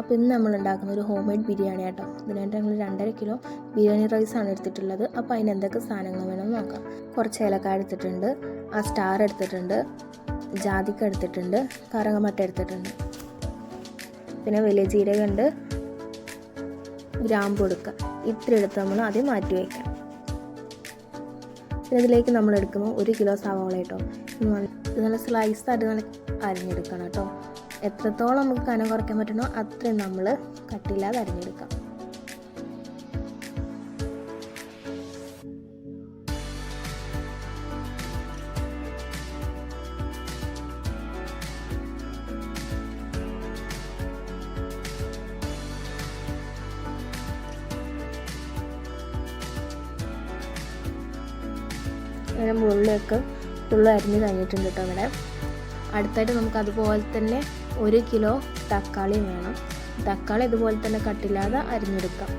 അപ്പോൾ ഇന്ന് നമ്മൾ ഉണ്ടാക്കുന്ന ഒരു ഹോം മെയ്ഡ് ബിരിയാണി ആട്ടോ. ഇതിനായിട്ട് ഞങ്ങൾ 2.5 കിലോ ബിരിയാണി റൈസാണ് എടുത്തിട്ടുള്ളത്. അപ്പോൾ അതിന് എന്തൊക്കെ സാധനങ്ങൾ വേണമെന്ന് നോക്കാം. കുറച്ച് ഏലക്കായ എടുത്തിട്ടുണ്ട്, ആ സ്റ്റാർ എടുത്തിട്ടുണ്ട്, ജാതിക്ക എടുത്തിട്ടുണ്ട്, കറങ്ങമട്ട എടുത്തിട്ടുണ്ട്, പിന്നെ വലിയ ജീരകമുണ്ട്, ഗ്രാമ്പു എടുക്കുക. ഇത്ര എടുത്ത് നമ്മൾ ആദ്യം മാറ്റി വയ്ക്കാം. പിന്നെ ഇതിലേക്ക് നമ്മൾ എടുക്കുമ്പോൾ 1 കിലോ സവാള കേട്ടോ. ഇത് നല്ല സ്ലൈസായിട്ട് നല്ല അരിഞ്ഞെടുക്കണം കേട്ടോ. എത്രത്തോളം നമുക്ക് കനം കുറയ്ക്കാൻ പറ്റണോ അത്രയും നമ്മൾ കട്ടില്ലാതെ അരിഞ്ഞെടുക്കാം. അങ്ങനെ മുകളിലേക്ക് ഫുള്ള് അരിഞ്ഞ് കഴിഞ്ഞിട്ടുണ്ട് കേട്ടോ. ഇവിടെ അടുത്തായിട്ട് നമുക്ക് അതുപോലെ തന്നെ 1 കിലോ തക്കാളിയും വേണം. തക്കാളി ഇതുപോലെ തന്നെ കട്ടില്ലാതെ അരിഞ്ഞെടുക്കാം.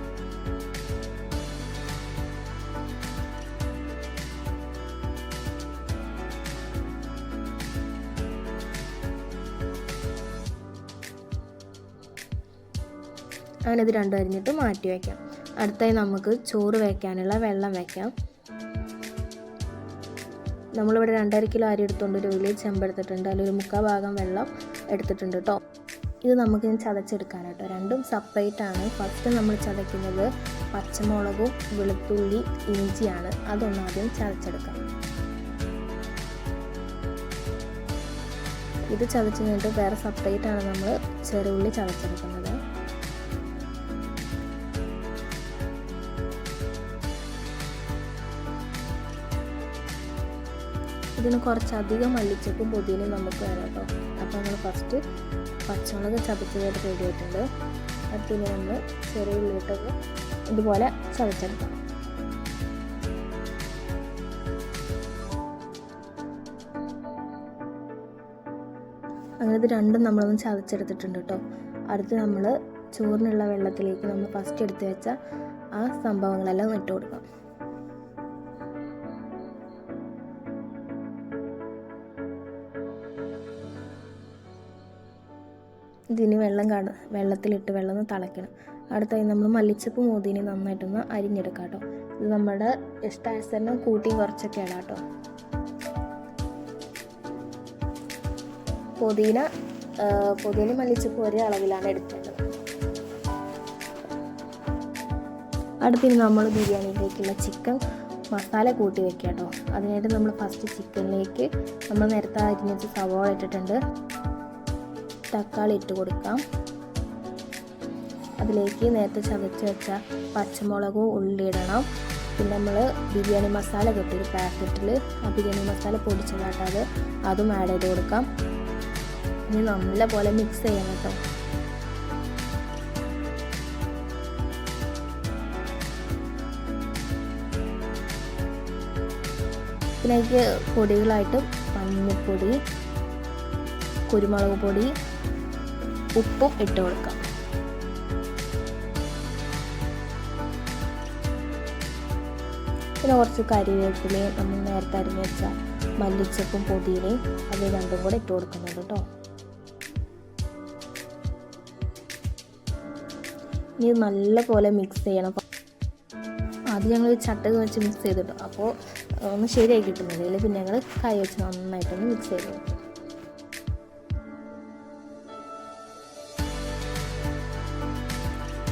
അങ്ങനെ ഇത് രണ്ടും അരിഞ്ഞിട്ട് മാറ്റി വയ്ക്കാം. അടുത്തായി നമുക്ക് ചോറ് വയ്ക്കാനുള്ള വെള്ളം വയ്ക്കാം. നമ്മളിവിടെ 2.5 കിലോ അരി എടുത്തുകൊണ്ട് ഒരു വലിയ ചെമ്പെടുത്തിട്ടുണ്ട്. അതിലൊരു 3/4 ഭാഗം വെള്ളം എടുത്തിട്ടുണ്ട് കേട്ടോ. ഇത് നമുക്കിനി ചതച്ചെടുക്കാൻ കേട്ടോ. രണ്ടും സെപ്പറേറ്റ് ആണ്. ഫസ്റ്റ് നമ്മൾ ചതയ്ക്കുന്നത് പച്ചമുളകും വെളുത്തുള്ളി ഇഞ്ചിയാണ്. അതൊന്നും ആദ്യം ചതച്ചെടുക്കാം. ഇത് ചതച്ച് കഴിഞ്ഞിട്ട് വേറെ സെപ്പറേറ്റ് ആണ് നമ്മൾ ചെറുള്ളി ചതച്ചെടുക്കുന്നത്. ഇതിന് കുറച്ചധികം മല്ലിച്ചപ്പും പുതിനയും നമുക്ക് വേണം കേട്ടോ. അപ്പോൾ നമ്മൾ ഫസ്റ്റ് പച്ചമുളക് ചതച്ചതായിട്ട് റെഡി ആയിട്ടുണ്ട്. അതിന് നമ്മൾ ചെറിയ ഉള്ളിട്ടൊക്കെ ഇതുപോലെ ചതച്ചെടുക്കാം. അങ്ങനെ ഇത് രണ്ടും നമ്മളൊന്ന് ചതച്ചെടുത്തിട്ടുണ്ട് കേട്ടോ. അടുത്ത് നമ്മൾ ചോറിനുള്ള വെള്ളത്തിലേക്ക് നമ്മൾ ഫസ്റ്റ് എടുത്ത് വെച്ച ആ സംഭവങ്ങളെല്ലാം ഇട്ട് കൊടുക്കാം. ഇതിന് വെള്ളത്തിലിട്ട് വെള്ളം ഒന്ന് തിളയ്ക്കണം. അടുത്തായി നമ്മൾ മല്ലിച്ചപ്പ് മോതിന് നന്നായിട്ടൊന്ന് അരിഞ്ഞെടുക്കാം കേട്ടോ. ഇത് നമ്മുടെ ഇഷ്ടാനുസരണം കൂട്ടിയും കുറച്ചൊക്കെ ഇടാം കേട്ടോ. പുതിന മല്ലിച്ചപ്പ് ഒരേ അളവിലാണ് എടുക്കേണ്ടത്. അടുത്തിന് നമ്മൾ ബിരിയാണിയിലേക്കുള്ള ചിക്കൻ മസാല കൂട്ടി വെക്കുക കേട്ടോ. അതിനായിട്ട് നമ്മൾ ഫസ്റ്റ് ചിക്കനിലേക്ക് നമ്മൾ നേരത്തെ അരിഞ്ഞ സവാള ഇട്ടിട്ടുണ്ട്. തക്കാളി ഇട്ട് കൊടുക്കാം. അതിലേക്ക് നേരത്തെ ചതച്ച് വെച്ച പച്ചമുളകും ഉള്ളി ഇടണം. പിന്നെ നമ്മൾ ബിരിയാണി മസാല കിട്ടിയൊരു പാക്കറ്റിൽ ആ ബിരിയാണി മസാല പൊടിച്ചതായിട്ട് അതും ആഡ് ചെയ്ത് കൊടുക്കാം. ഇനി നല്ലപോലെ മിക്സ് ചെയ്യണം കേട്ടോ. പിന്നെ അതിലേക്ക് പൊടികളായിട്ട് മഞ്ഞൾപ്പൊടി, കുരുമുളക് പൊടി, ഉപ്പും ഇട്ട് കൊടുക്കാം. പിന്നെ കുറച്ച് കരിവേപ്പിലയും നമ്മൾ നേരത്തെ അരിഞ്ഞ് വെച്ച മല്ലിച്ചപ്പും പുതിനയും അത് രണ്ടും കൂടെ ഇട്ട് കൊടുക്കുന്നുണ്ട് കേട്ടോ. ഇനി നല്ലപോലെ മിക്സ് ചെയ്യണം. ആദ്യം ഞങ്ങൾ ചട്ടക വെച്ച് മിക്സ് ചെയ്തിട്ടു. അപ്പോൾ ഒന്ന് ശരിയായി കിട്ടുന്നില്ല. ഇതിൽ പിന്നെ ഞങ്ങൾ കൈ വെച്ച് നന്നായിട്ടൊന്ന് മിക്സ് ചെയ്ത് കൊടുക്കും.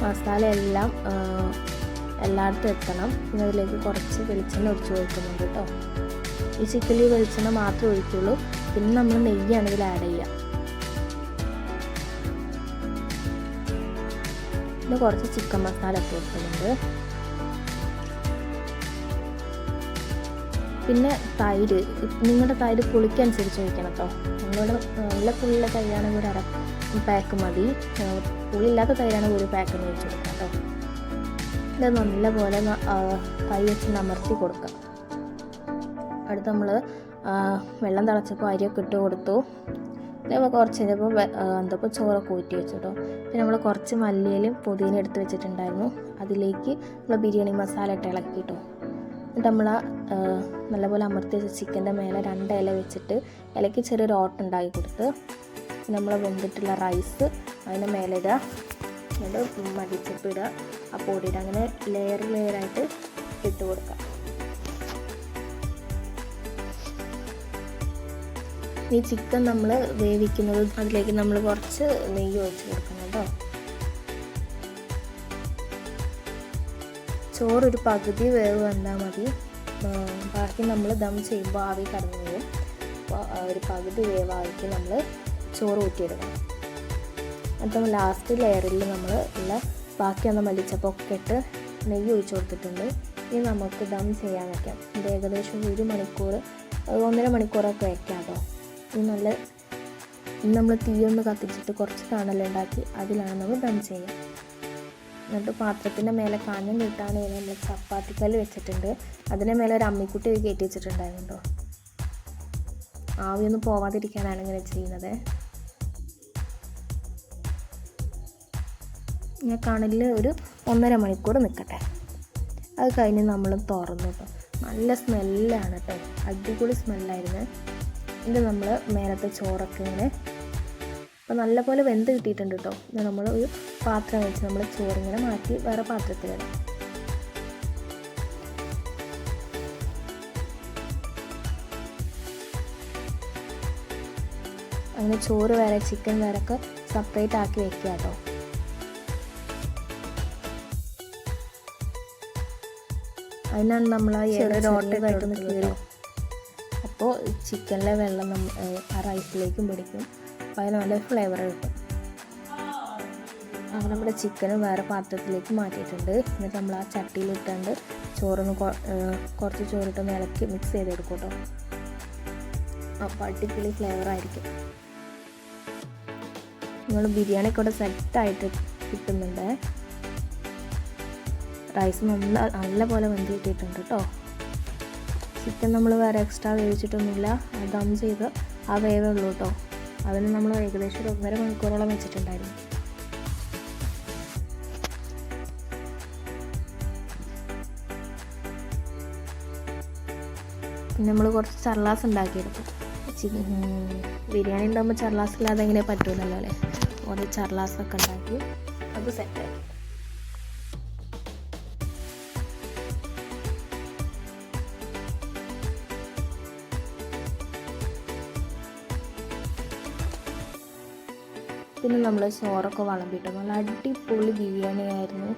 മസാല എല്ലാം എല്ലായിടത്തും എത്തണം. പിന്നെ അതിലേക്ക് കുറച്ച് വെളിച്ചെണ്ണ ഒഴിച്ച് കൊടുക്കുന്നുണ്ട് കേട്ടോ. ഈ ചിക്കനിൽ വെളിച്ചെണ്ണ മാത്രമേ ഒഴിക്കുള്ളൂ. പിന്നെ നമ്മൾ നെയ്യാണ് ഇതിൽ ആഡ് ചെയ്യുക. പിന്നെ കുറച്ച് ചിക്കൻ മസാല ഒക്കെ കൊടുക്കുന്നുണ്ട്. പിന്നെ തൈര്, നിങ്ങളുടെ തൈര് പുളിക്കനുസരിച്ച് ഒഴിക്കണം കേട്ടോ. നിങ്ങളുടെ നല്ല പുളിയുള്ള തൈരാണെങ്കിൽ ഒരു പാക്ക് മതി. പുളിയില്ലാത്ത തൈരാണെങ്കിൽ ഒരു പാക്ക് ഒഴിച്ച് കൊടുക്കാം കേട്ടോ. ഇത് നല്ലപോലെ കൈ വെച്ച് അമർത്തി കൊടുക്കാം. അടുത്ത് നമ്മൾ വെള്ളം തിളച്ചപ്പോൾ അരിയൊക്കെ ഇട്ട് കൊടുത്തു. പിന്നെ കുറച്ച് കഴിഞ്ഞപ്പോൾ എന്തപ്പോൾ ചോറൊക്കെ ഊറ്റി വെച്ചു കേട്ടോ. പിന്നെ നമ്മൾ കുറച്ച് മല്ലിയിലും പുതിന എടുത്ത് വെച്ചിട്ടുണ്ടായിരുന്നു. അതിലേക്ക് നമ്മൾ ബിരിയാണി മസാല ഇട്ട് ഇളക്കി കേട്ടോ. എന്നിട്ട് നമ്മൾ നല്ലപോലെ അമർത്തി വെച്ച ചിക്കൻ്റെ മേലെ 2 ഇല വെച്ചിട്ട് ഇലയ്ക്ക് ചെറിയൊരു ഓട്ടുണ്ടാക്കി കൊടുത്ത് നമ്മൾ വെന്തിട്ടുള്ള റൈസ് അതിൻ്റെ മേലെ ഇടുക. എന്നിട്ട് മല്ലിച്ചപ്പ് ഇടുക, ആ പൊടിയിടുക, അങ്ങനെ ലെയറായിട്ട് ഇട്ട് കൊടുക്കുക. ഈ ചിക്കൻ നമ്മൾ വേവിക്കുന്നത് അതിലേക്ക് നമ്മൾ കുറച്ച് നെയ്യ് ഒഴിച്ച് കൊടുക്കണം കേട്ടോ. ചോറൊരു പകുതി വേവ് വന്നാൽ മതി, ബാക്കി നമ്മൾ ദം ചെയ്യുമ്പോൾ ആവി കടന്നു പോകും. അപ്പോൾ ഒരു പകുതി വേവാക്കി നമ്മൾ ചോറ് ഊറ്റിയെടുക്കണം. എന്നിട്ട് ലാസ്റ്റ് ലെയറിൽ നമ്മൾ ഉള്ള ബാക്കി വന്ന മല്ലിച്ചപ്പൊക്കെ ഇട്ട് നെയ്യ് ഒഴിച്ച് കൊടുത്തിട്ടുണ്ട്. ഇനി നമുക്ക് ദം ചെയ്യാൻ വയ്ക്കാം. ഇത് ഏകദേശം 1 മണിക്കൂർ 1.5 മണിക്കൂറൊക്കെ വയ്ക്കാം കേട്ടോ. ഇനി നമ്മൾ തീയൊന്ന് കത്തിച്ചിട്ട് കുറച്ച് തണലുണ്ടാക്കി അതിലാണ് നമ്മൾ ദം ചെയ്യുക. എന്നിട്ട് പാത്രത്തിൻ്റെ മേലെ കാഞ്ഞം കിട്ടാൻ നമ്മൾ ചപ്പാത്തിക്കല്ല് വെച്ചിട്ടുണ്ട്. അതിൻ്റെ മേലെ ഒരു അമ്മിക്കുട്ടി കയറ്റി വെച്ചിട്ടുണ്ടായിരുന്നു കേട്ടോ. ആവിയൊന്നും പോവാതിരിക്കാനാണ് ഇങ്ങനെ ചെയ്യുന്നത്. ഞാൻ കണലിൽ ഒരു 1.5 മണിക്കൂർ നിൽക്കട്ടെ. അത് കഴിഞ്ഞ് നമ്മൾ തുറന്നു കേട്ടോ. നല്ല സ്മെല്ലാണ് കേട്ടോ, അടിപൊളി സ്മെല്ലായിരുന്നു. ഇത് നമ്മൾ മേലത്തെ ചോറൊക്കെ ഇങ്ങനെ അപ്പോൾ നല്ലപോലെ വെന്ത് കിട്ടിയിട്ടുണ്ട് കേട്ടോ. ഇത് നമ്മൾ ഒരു പാത്രം വെച്ച് നമ്മൾ ചോറിങ്ങനെ മാറ്റി വേറെ പാത്രത്തിലിടാം. അങ്ങനെ ചോറ് വേറെ ചിക്കൻ വേറെ ഒക്കെ സെപ്പറേറ്റ് ആക്കി വെക്കുക കേട്ടോ. അതിനാണ് നമ്മൾ ആ ഓട്ട കഴിക്കുന്ന കീറി. അപ്പോൾ ചിക്കനിലെ വെള്ളം ആ റൈസിലേക്കും പിടിക്കും. അപ്പോൾ അതിന് നല്ല ഫ്ലേവർ കിട്ടും. അങ്ങനെ നമ്മുടെ ചിക്കന് വേറെ പാത്രത്തിലേക്ക് മാറ്റിയിട്ടുണ്ട്. എന്നിട്ട് നമ്മൾ ആ ചട്ടിയിലിട്ടുണ്ട് ചോറൊന്ന് കുറച്ച് ചോറിട്ടൊന്ന് ഇളക്കി മിക്സ് ചെയ്തെടുക്കും കേട്ടോ. അപ്പോൾ അടിപൊളി ഫ്ലേവറായിരിക്കും. നിങ്ങൾ ബിരിയാണിയൊക്കെ ഇവിടെ സെറ്റായിട്ട് കിട്ടുന്നുണ്ട്. റൈസ് നല്ല പോലെ വെന്ത് കിട്ടിയിട്ടുണ്ട് കേട്ടോ. ചിക്കൻ നമ്മൾ വേറെ എക്സ്ട്രാ വേവിച്ചിട്ടൊന്നുമില്ല, ദം ചെയ്ത് ആ വേവേ ഉള്ളൂ കേട്ടോ. അതിന് നമ്മൾ ഏകദേശം 1.5 മണിക്കൂറോളം വെച്ചിട്ടുണ്ടായിരുന്നു. പിന്നെ നമ്മൾ കുറച്ച് ചർലാസ് ഉണ്ടാക്കിയെടുക്കും. ബിരിയാണി ഉണ്ടാകുമ്പോൾ ചർലാസ് ഇല്ലാതെ എങ്ങനെ പറ്റുമല്ലോ അല്ലേ. കുറേ ചർലാസൊക്കെ ഉണ്ടാക്കി അത് സെറ്റാക്കി. പിന്നെ നമ്മൾ ചോറൊക്കെ വിളമ്പിട്ടു. നല്ല അടിപൊളി ബിരിയാണി ആയിരുന്നു,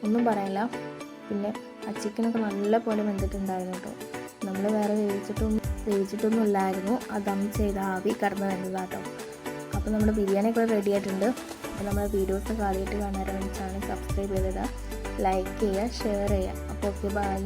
ഒന്നും പറയാനില്ല. പിന്നെ ആ ചിക്കനൊക്കെ നല്ല പോലെ വെന്തിട്ടുണ്ടായിരുന്നു കേട്ടോ. നമ്മൾ വേറെ വേവിച്ചിട്ടൊന്നും ഇല്ലായിരുന്നു, അത് ദം ചെയ്ത ആവി കടന്ന് വരുന്നതാട്ടോ. അപ്പോൾ നമ്മുടെ ബിരിയാണിയൊക്കെ റെഡി ആയിട്ടുണ്ട്. അപ്പോൾ നമ്മുടെ വീഡിയോസൊക്കെ ആദ്യമായിട്ട് കാണാൻ ചാനൽ സബ്സ്ക്രൈബ് ചെയ്തിടുക, ലൈക്ക് ചെയ്യുക, ഷെയർ ചെയ്യുക. അപ്പോൾ ഓക്കെ, ബൈ.